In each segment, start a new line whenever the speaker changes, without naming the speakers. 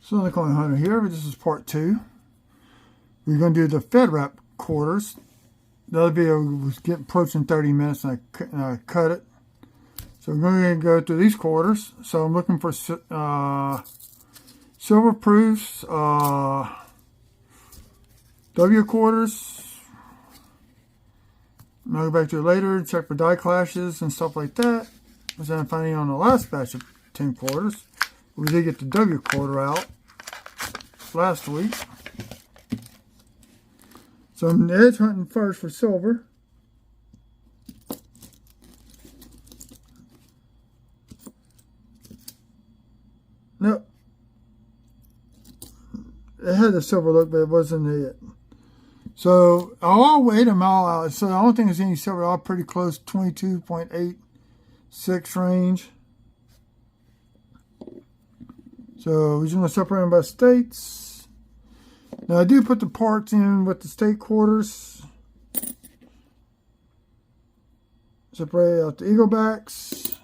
Silicone Coin Hunter here. This is part 2. We're going to do the Fed wrap quarters. The other video was getting approaching 30 minutes and I cut it. So we're going to go through these quarters. So I'm looking for silver proofs, W quarters. I'll go back to it later, check for die clashes and stuff like that. Which I'm finding on the last batch of 10 quarters. We did get the W quarter out last week. So I'm edge hunting first for silver. Nope. It had a silver look, but it wasn't it. So I'll weigh them all out. So I don't think there's any silver. All pretty close, 22.86 range. So we're just going to separate them by states. Now I do put the parts in with the state quarters. Separate out the eaglebacks.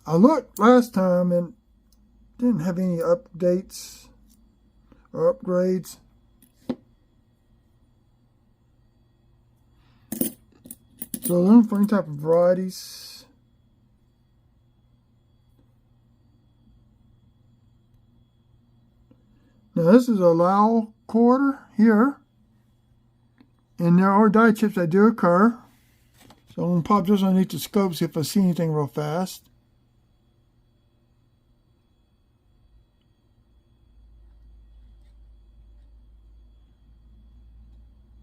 I looked last time and didn't have any updates or upgrades. So looking for any type of varieties. Now this is a Lao quarter here. And there are die chips that do occur. So I'm going to pop this underneath the scope, see if I see anything real fast.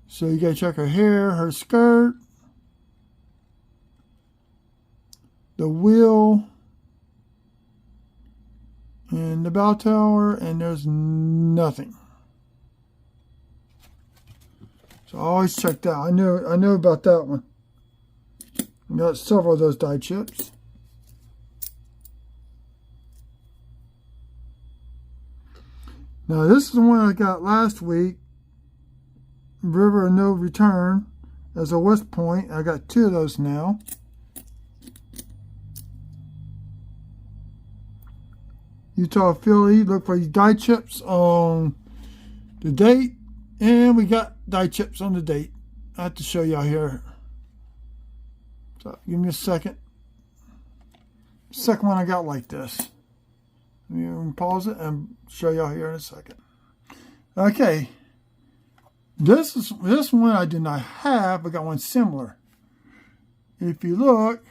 So you got to check her hair, her skirt, the wheel, and the bow tower, and there's nothing. So I always check that. I know about that one. I got several of those die chips. Now this is the one I got last week. River of No Return as a West Point. I got 2 of those now. Utah Philly, look for these die chips on the date, and we got die chips on the date. I have to show y'all here. So give me a second. Second one I got like this. Let me pause it and show y'all here in a second. Okay, this one I did not have. I got one similar. If you look.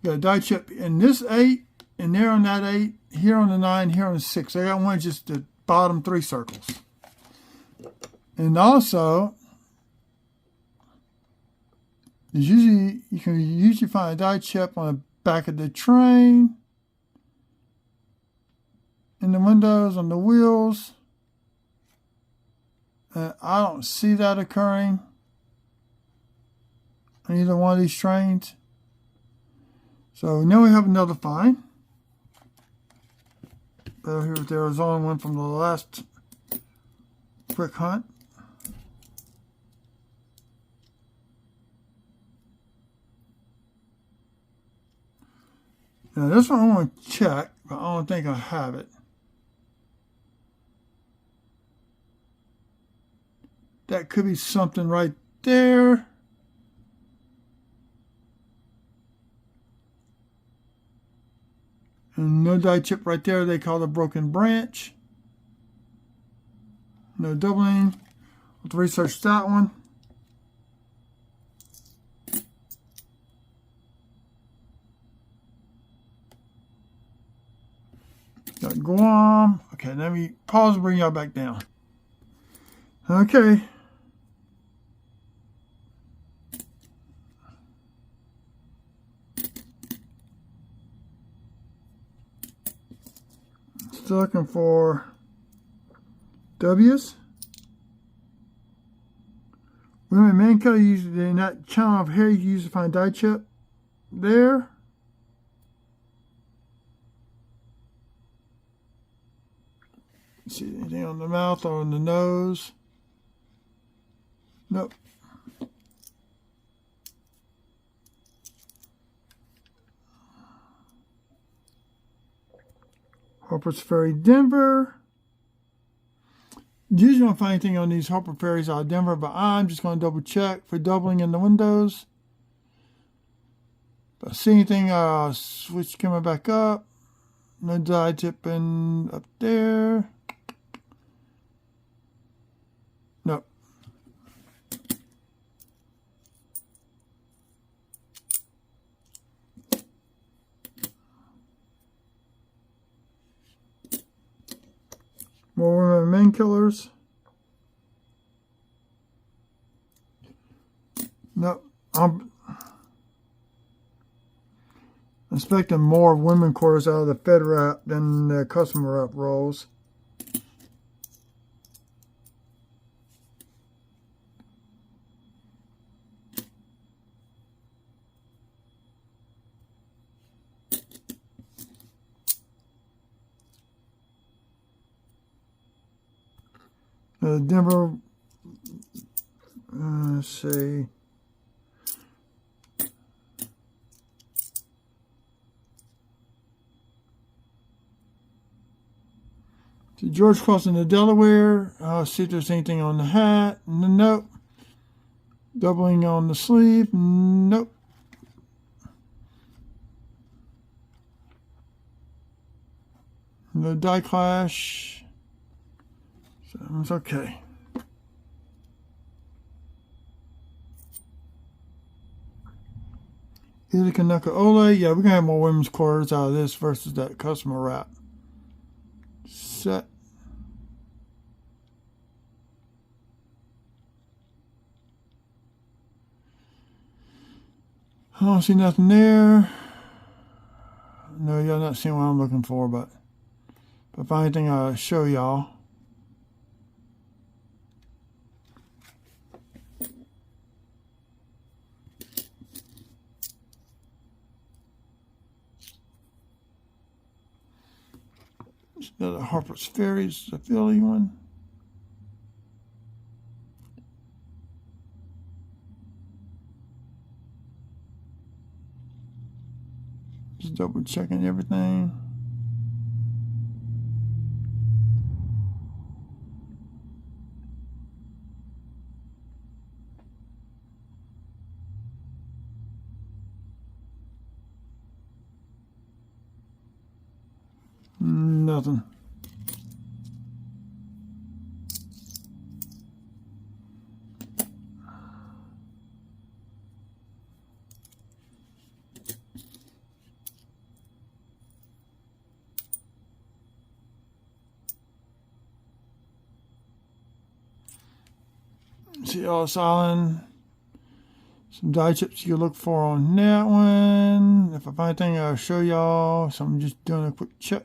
Got a die chip in this 8, and there on that 8, here on the 9, here on the 6. I got one just the bottom 3 circles. And also, you can usually find a die chip on the back of the train, in the windows, on the wheels. And I don't see that occurring on either one of these trains. So now we have another find. Here with the Arizona one from the last quick hunt. Now this one I want to check, but I don't think I have it. That could be something right there. And no die chip right there, they call it a broken branch. No doubling. Let's research that one. Got Guam. Okay, let me pause and bring y'all back down. Okay. Still looking for W's. Women man color usually in that channel of hair you use to find die chip there. See anything on the mouth or on the nose? Nope. Harper's Ferry, Denver. Usually don't find anything on these Harper Ferries out of Denver, but I'm just going to double check for doubling in the windows. If I see anything, switch camera back up. No die tipping up there. Nope. More women men killers. Nope. I'm expecting more women quarters out of the Fed wrap than the customer wrap rolls. Denver, let's see. George crossing the Delaware. See if there's anything on the hat. Nope. Doubling on the sleeve. Nope. No die clash. So it's okay. Here's the Kanaka Ole. Yeah, we're going to have more women's quarters out of this versus that customer wrap. Set. I don't see nothing there. No, y'all not seeing what I'm looking for, but if I find anything, I'll show y'all. Another Harper's Ferries, the Philly one. Just double checking everything. Nothing. See Ellis Island. Some die chips you look for on that one. If I find anything, I'll show y'all. So I'm just doing a quick check.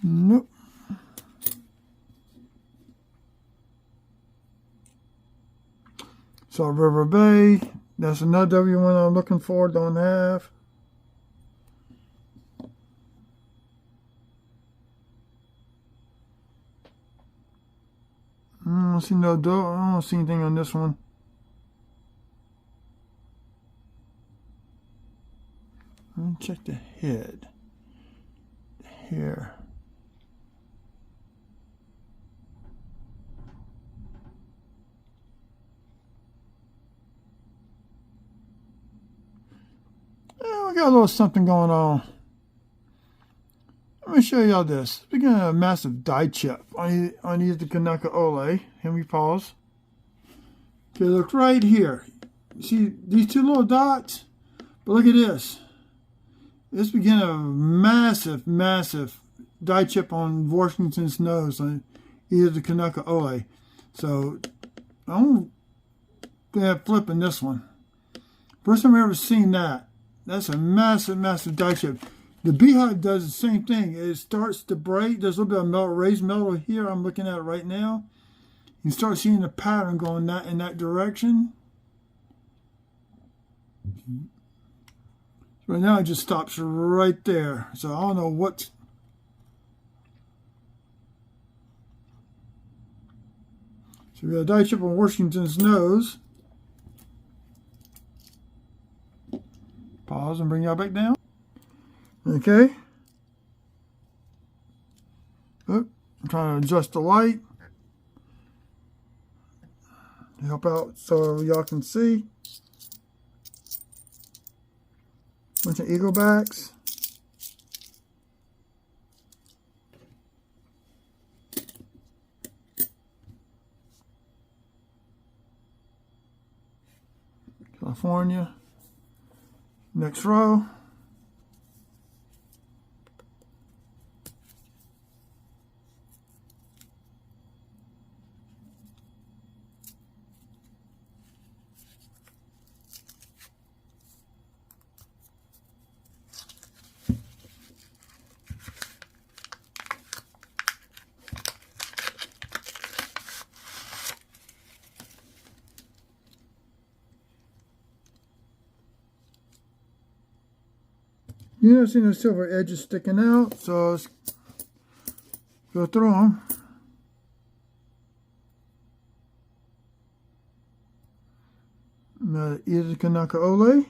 Nope. So River Bay. That's another W1 I'm looking for. Don't have. I don't see no door. I don't see anything on this one. Let me check the head. The hair. We got a little something going on. Let me show y'all this. We're getting a massive die chip on either the Kanaka Ole. Let me pause. Okay, look right here. See these two little dots? But look at this. This began a massive, massive die chip on Washington's nose on either the Kanaka Ole. So I'm flipping this one. First time I've ever seen that. That's a massive, massive die chip. The Beehive does the same thing. It starts to break. There's a little bit of metal, raised metal here. I'm looking at it right now. You start seeing the pattern going in that direction. Right now it just stops right there. So I don't know what's... So we got a die chip on Washington's nose. Pause and bring y'all back down. Okay. Oh, I'm trying to adjust the light to help out so y'all can see. Bunch of eagle backs. California. Next row. You don't see no silver edges sticking out, so let's go through them. Now, Ida Kanaka Ole.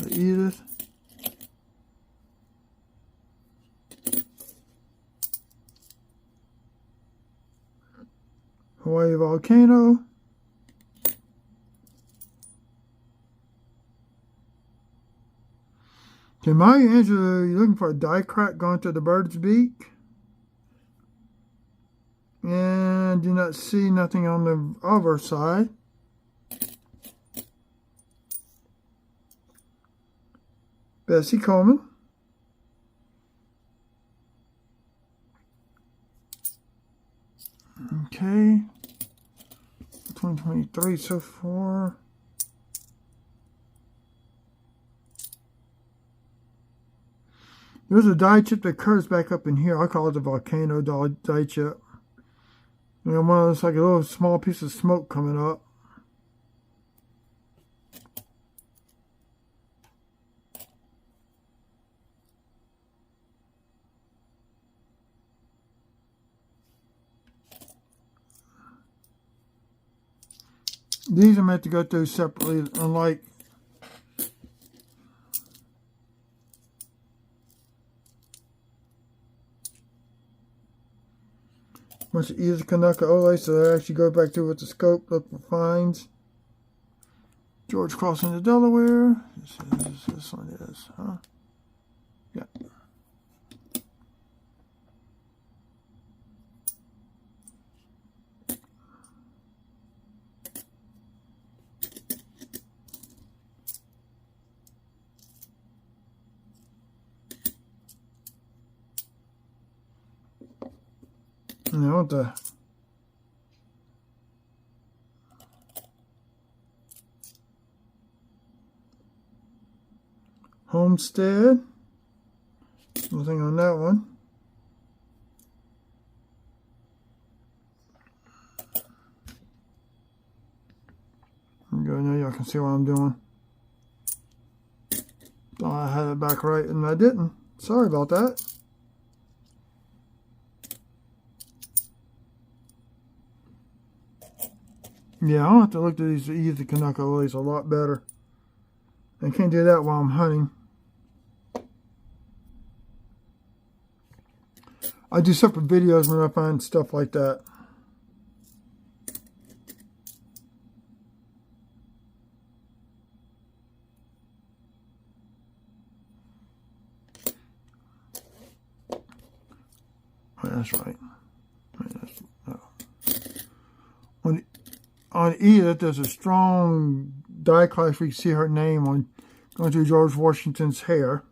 Edith. Hawaii Volcano. Okay, Maya Angelou, you're looking for a die crack going through the bird's beak. And do not see nothing on the other side. Bessie Coleman. Okay. 2023 so far. There's a die chip that curves back up in here. I call it the volcano die chip. You know, one of those like a little small piece of smoke coming up. These are meant to go through separately, unlike bunch of Ida Kanaka Ole, so they actually go back through with the scope, look for finds. George crossing the Delaware. This one is, huh? Yeah. Now the Homestead. Nothing on that one. There we go. Now y'all can see what I'm doing. Thought I had it back right and I didn't. Sorry about that. Yeah, I'll have to look at these Ida Kanaka Oles a lot better. I can't do that while I'm hunting. I do separate videos when I find stuff like that. Oh, that's right. On Edith, there's a strong die clash. We can see her name on going through George Washington's hair.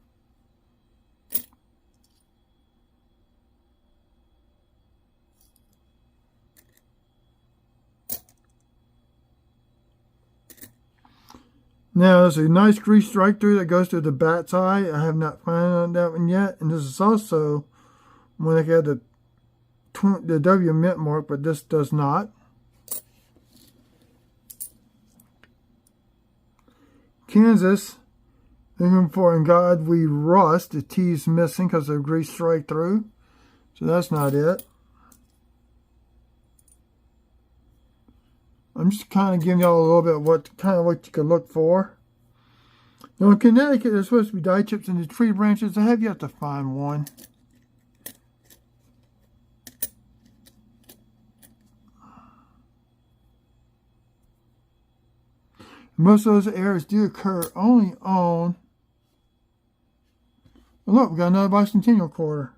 Now, there's a nice grease strike through that goes through the bat's eye. I have not found that one yet. And this is also when they had the W mint mark, but this does not. Kansas, Looking for In God We Rust. The T is missing because of grease straight through. So that's not it. I'm just kind of giving y'all a little bit of what you can look for. Now in Connecticut, there's supposed to be die chips in the tree branches. I have yet to find one. Most of those errors do occur only on... Oh, look, we got another bicentennial quarter.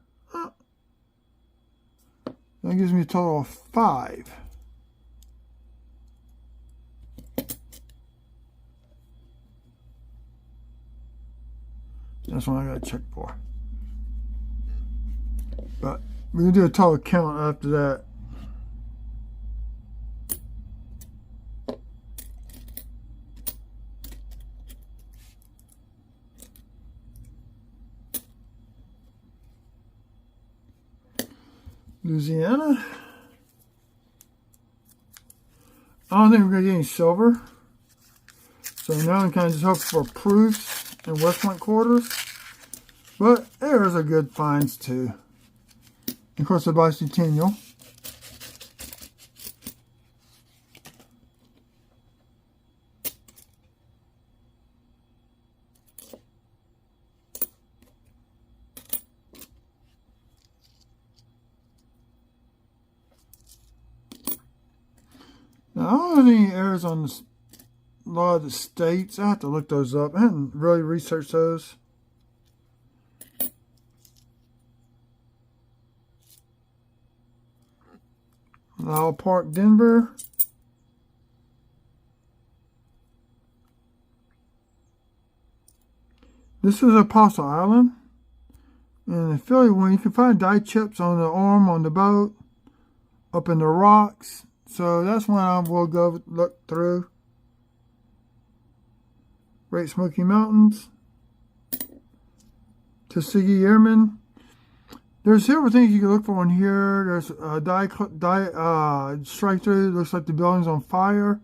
That gives me a total of 5. That's one I got to check for. But we're going to do a total count after that. Louisiana. I don't think we're going to get any silver. So now I'm kind of just hoping for proofs and West Point quarters. But there's a good finds too. Of course, the bicentennial. Now, I don't have any errors on a lot of the states. I have to look those up. I haven't really researched those. Lyle Park, Denver. This is Apostle Island. And in Philly, when you can find die chips on the arm on the boat, up in the rocks. So that's when I will go look through. Great Smoky Mountains. Tuskegee Airmen. There's several things you can look for in here. There's a die strike through. Looks like the building's on fire.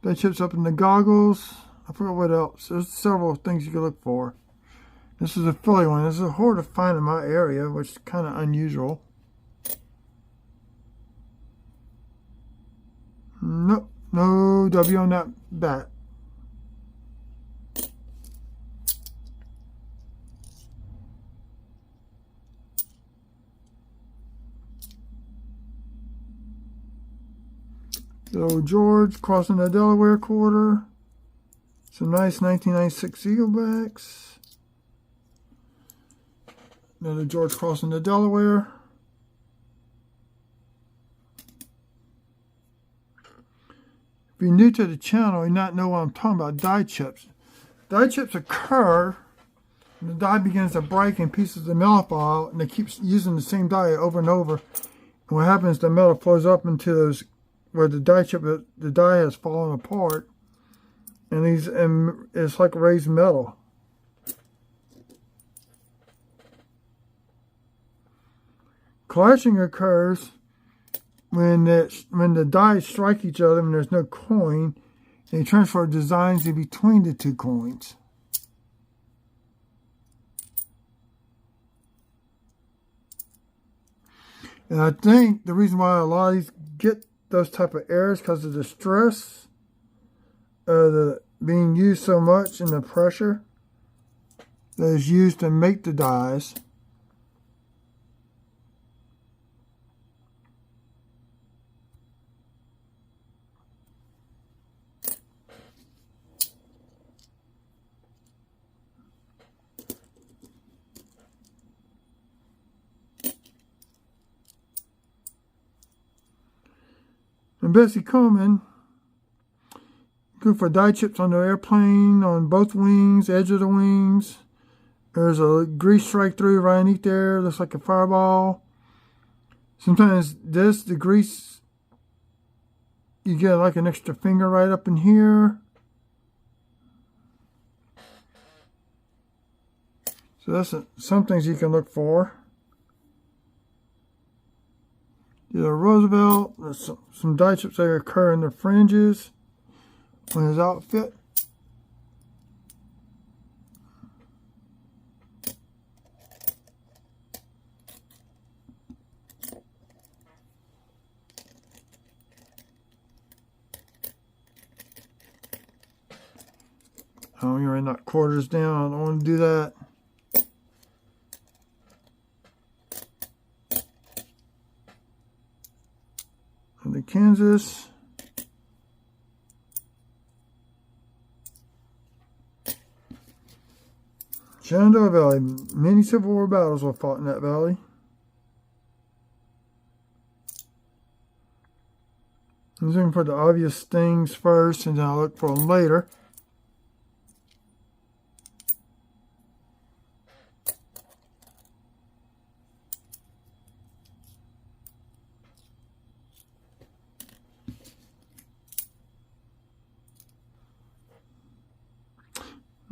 That chips up in the goggles. I forgot what else. There's several things you can look for. This is a Philly one. This is hard to find in my area, which is kind of unusual. Nope, no W on that bat. So George crossing the Delaware quarter. Some nice 1996 Eaglebacks. Another George crossing the Delaware. If you're new to the channel and not know what I'm talking about, die chips. Die chips occur when the die begins to break and pieces of metal fall out, and it keeps using the same die over and over. And what happens, the metal flows up into those where the die has fallen apart, and it's like raised metal. Clashing occurs when the dies strike each other and there's no coin, and you transfer designs in between the two coins. And I think the reason why a lot of these get those type of errors because of the stress of the being used so much and the pressure that is used to make the dies. And Bessie Coleman, good for die chips on the airplane, on both wings, edge of the wings. There's a grease strike through right underneath there, looks like a fireball. Sometimes the grease, you get like an extra finger right up in here. So that's some things you can look for. The Roosevelt, there's some die chips that occur in the fringes. on his outfit. Oh, you're in that quarters down. I don't want to do that. And the Kansas. Shenandoah Valley. Many Civil War battles were fought in that valley. I'm looking for the obvious things first, and then I'll look for them later.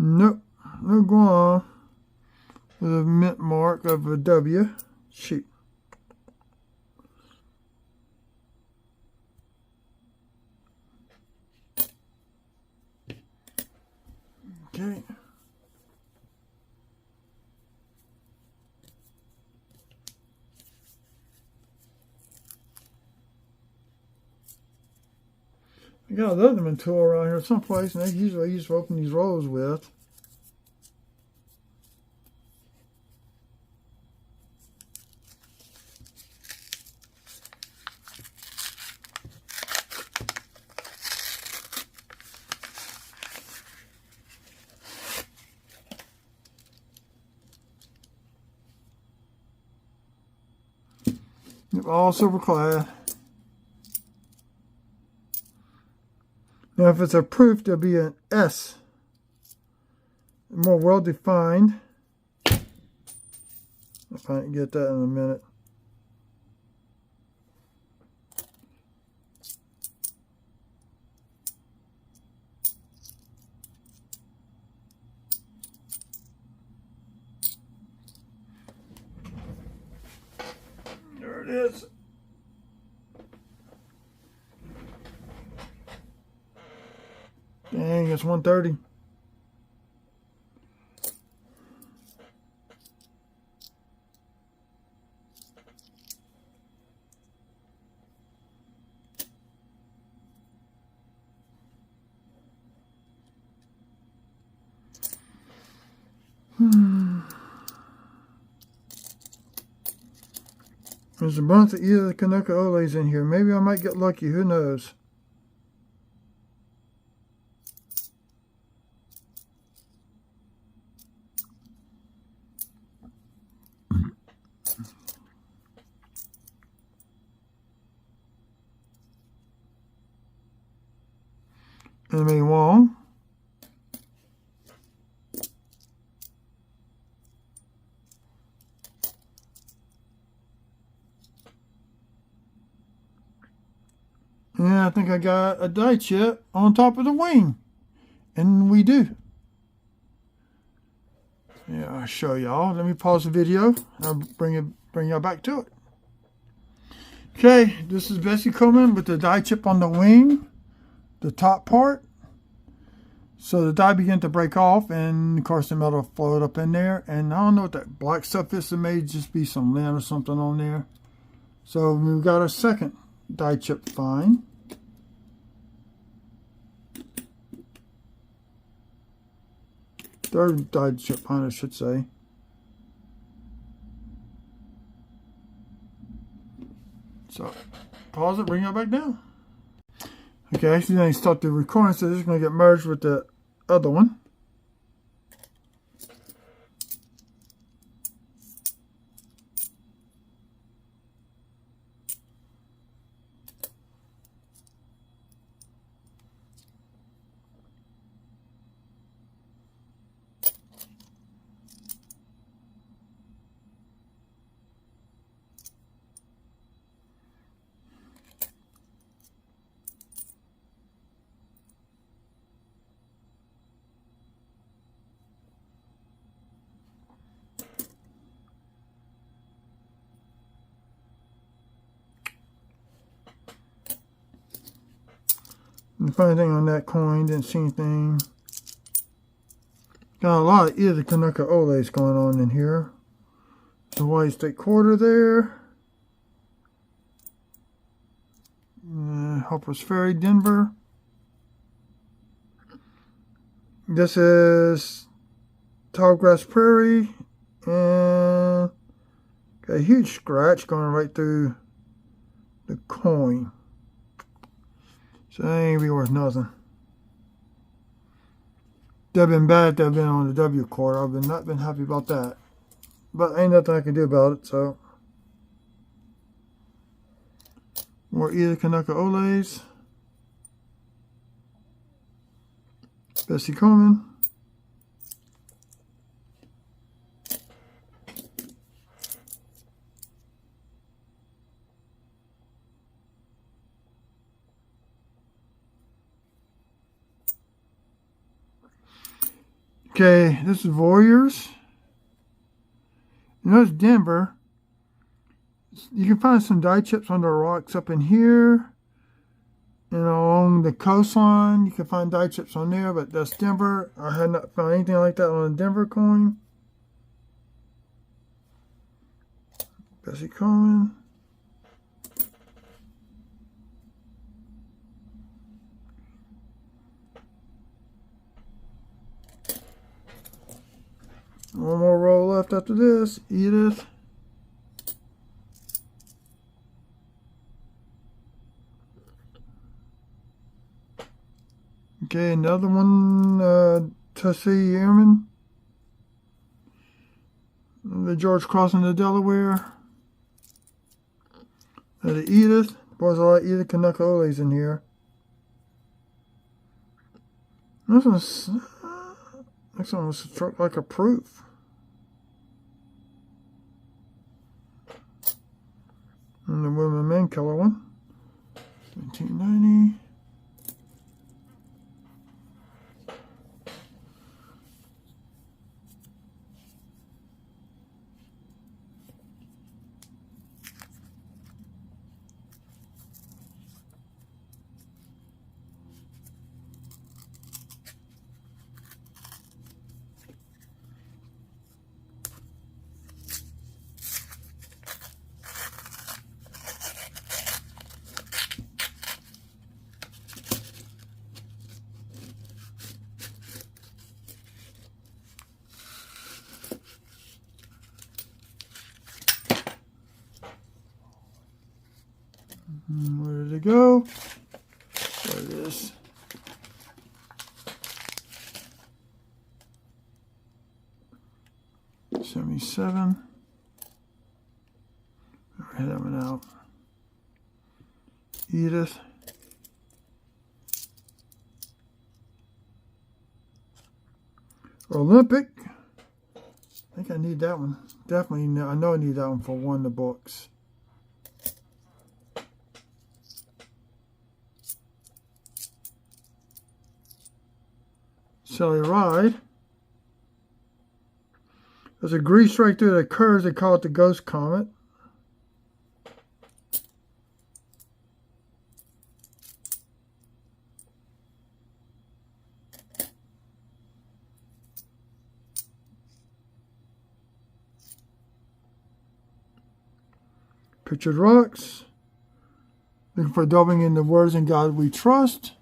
Nope, no Guam with a mint mark of a W. Shoot. Okay. I got a Leatherman tool around here someplace, and that's usually I used to open these rolls with. All silver clad. Now, if it's a proof, there'll be an S, more well defined. If I can get that in a minute. There it is. Dang, it's 130. There's a bunch of either the Kanaka Oles in here. Maybe I might get lucky. Who knows? M.A. Wong. And I think I got a die chip on top of the wing. And we do. Yeah, I'll show y'all. Let me pause the video. I'll bring y'all back to it. Okay, this is Bessie Coleman with the die chip on the wing, the top part. So the die began to break off, and of course the metal floated up in there. And I don't know what that black stuff is. It may just be some lint or something on there. So we've got our second die chip find. Third die chip find, I should say. So pause it, bring it back down. Okay, actually then I start the recording, so this is going to get merged with the other one. Didn't find anything on that coin. Didn't see anything. Got a lot of either Kanaka Oles going on in here. The Hawaii State quarter there. Harpers Ferry, Denver. This is Tallgrass Prairie, and got a huge scratch going right through the coin. So that ain't gonna be worth nothing. That'd been bad if that'd been on the W quarter. I've not been happy about that. But ain't nothing I can do about it, so. More either Kanaka Oles. Bessie Coleman. Okay, this is Warriors. You know, it's Denver. You can find some die chips on the rocks up in here. And along the coastline, you can find die chips on there, but that's Denver. I had not found anything like that on a Denver coin. Bessie Coleman. One more roll left after this. Edith. Okay, another one, Tuskegee Airmen. The George crossing the Delaware. The Edith. Boys, a lot of Edith Kanaka Oles in here. This one's next one was struck like a proof. And the women men color one. 1990. Where did it go? There it is. $77. Head that one out. Edith. Olympic. I think I need that one. Definitely, I know I need that one for one of the books. Sally Ride. There's a grease right through the curves. They call it the Ghost Comet. Pictured Rocks. Looking for delving in the words in God we trust.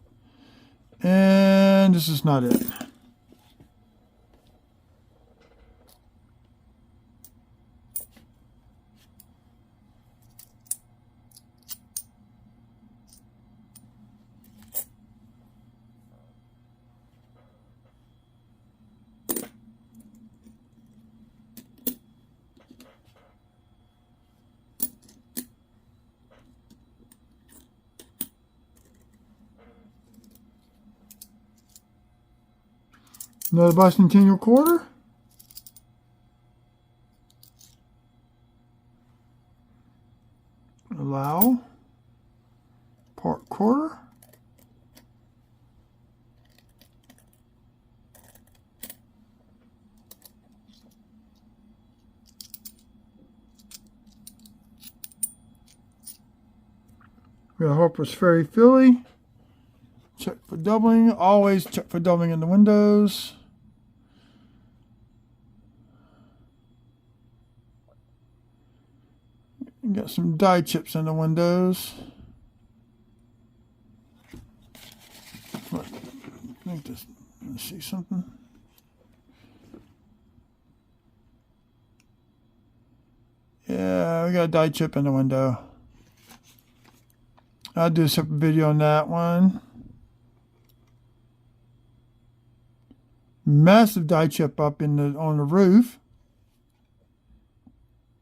And this is not it. Another bicentennial quarter. Allow. Part quarter. We got Harpers Ferry, Philly. Check for doubling. Always check for doubling in the windows. You got some die chips in the windows. I think this. Let's see something. Yeah, we got a die chip in the window. I'll do a separate video on that one. Massive die chip up on the roof.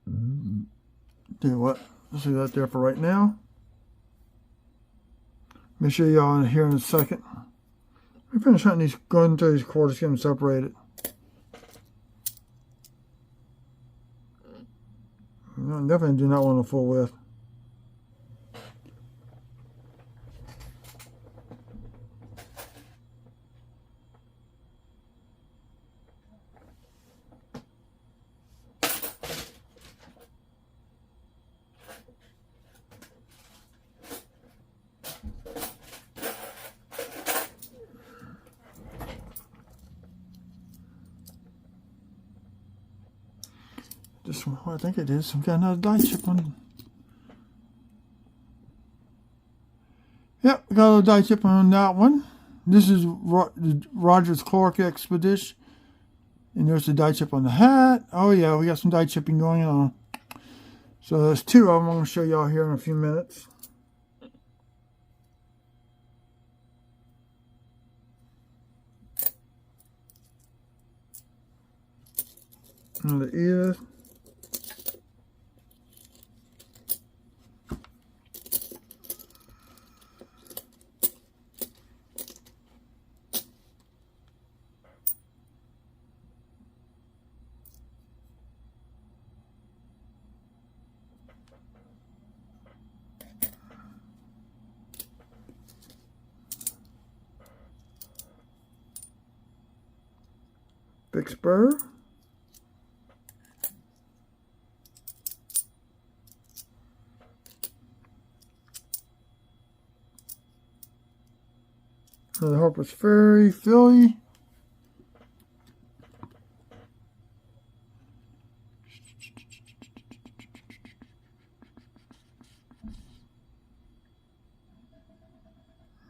Do what? Let's leave that there for right now. Let me show y'all here in a second. We finish hunting these, going through these quarters, get them separated. No, definitely do not want a full width. This one, I think it is. I've got another die chip one. Yep, got a little die chip on that one. This is Rogers Clark Expedition. And there's the die chip on the hat. Oh yeah, we got some die chipping going on. So there's two of them I'm going to show y'all here in a few minutes. Another Edith. Vicksburg. Another Harper's Ferry, Philly.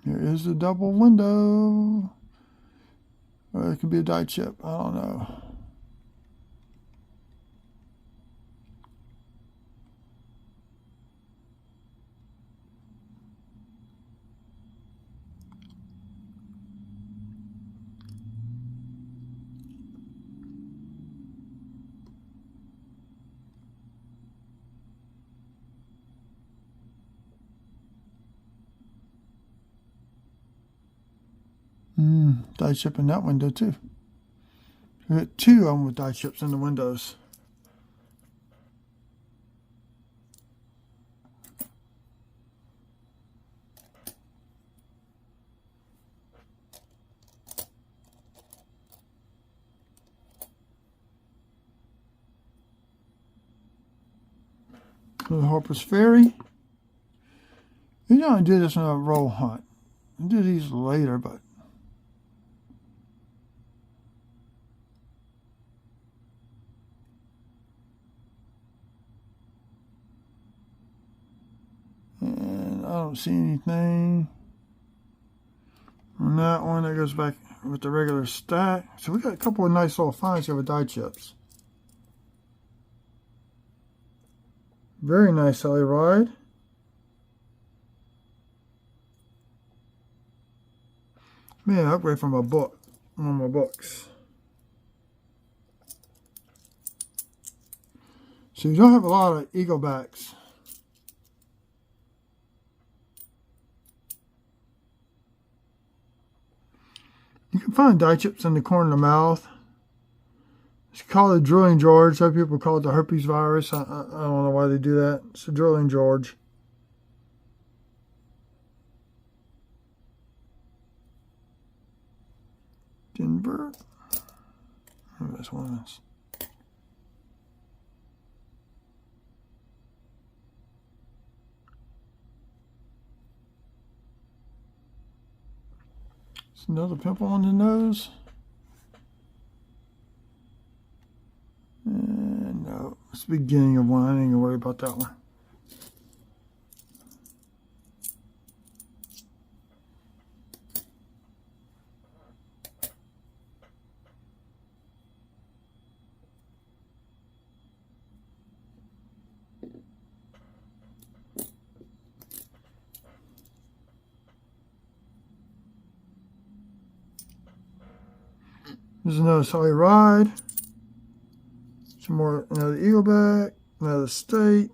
Here is the double window. Or it could be a die chip. I don't know. Die chip in that window too. We got two of them with die chips in the windows. The Harper's Ferry. You don't do this in a roll hunt. You do these later, but and I don't see anything on that one. That goes back with the regular stack. So we got a couple of nice little finds here with die chips. Very nice Telluride. Man, I upgrade from a book, one of my books. So you don't have a lot of Eaglebacks. You can find die chips in the corner of the mouth. It's called a Drilling George. Some people call it the herpes virus. I don't know why they do that. It's a Drilling George. Denver. Oh, this one is. Another pimple on the nose. No, it's the beginning of one. I ain't gonna worry about that one. There's another Solly Ride. Some more, another Eagleback, another State.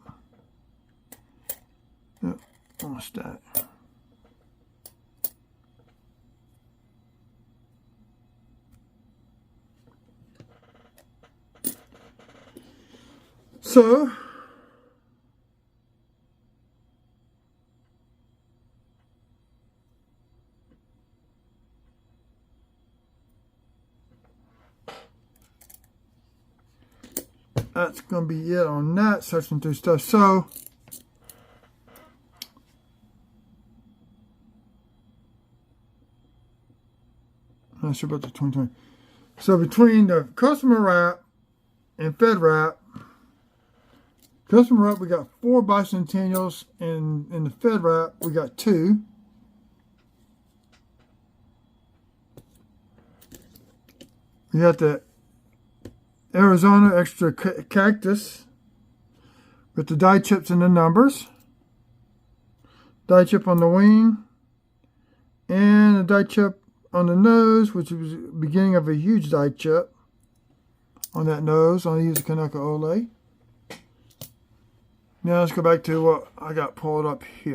Yep, almost that. So, that's going to be it on that, searching through stuff. So, I'm not sure about the 2020. So, between the customer wrap and Fed wrap, customer wrap, we got 4 bicentennials, and in the Fed wrap, we got 2. We got the Arizona Extra Cactus with the die chips and the numbers. Die chip on the wing. And a die chip on the nose, which was the beginning of a huge die chip on that nose. I'll use a Kanaka Ole. Now let's go back to what I got pulled up here.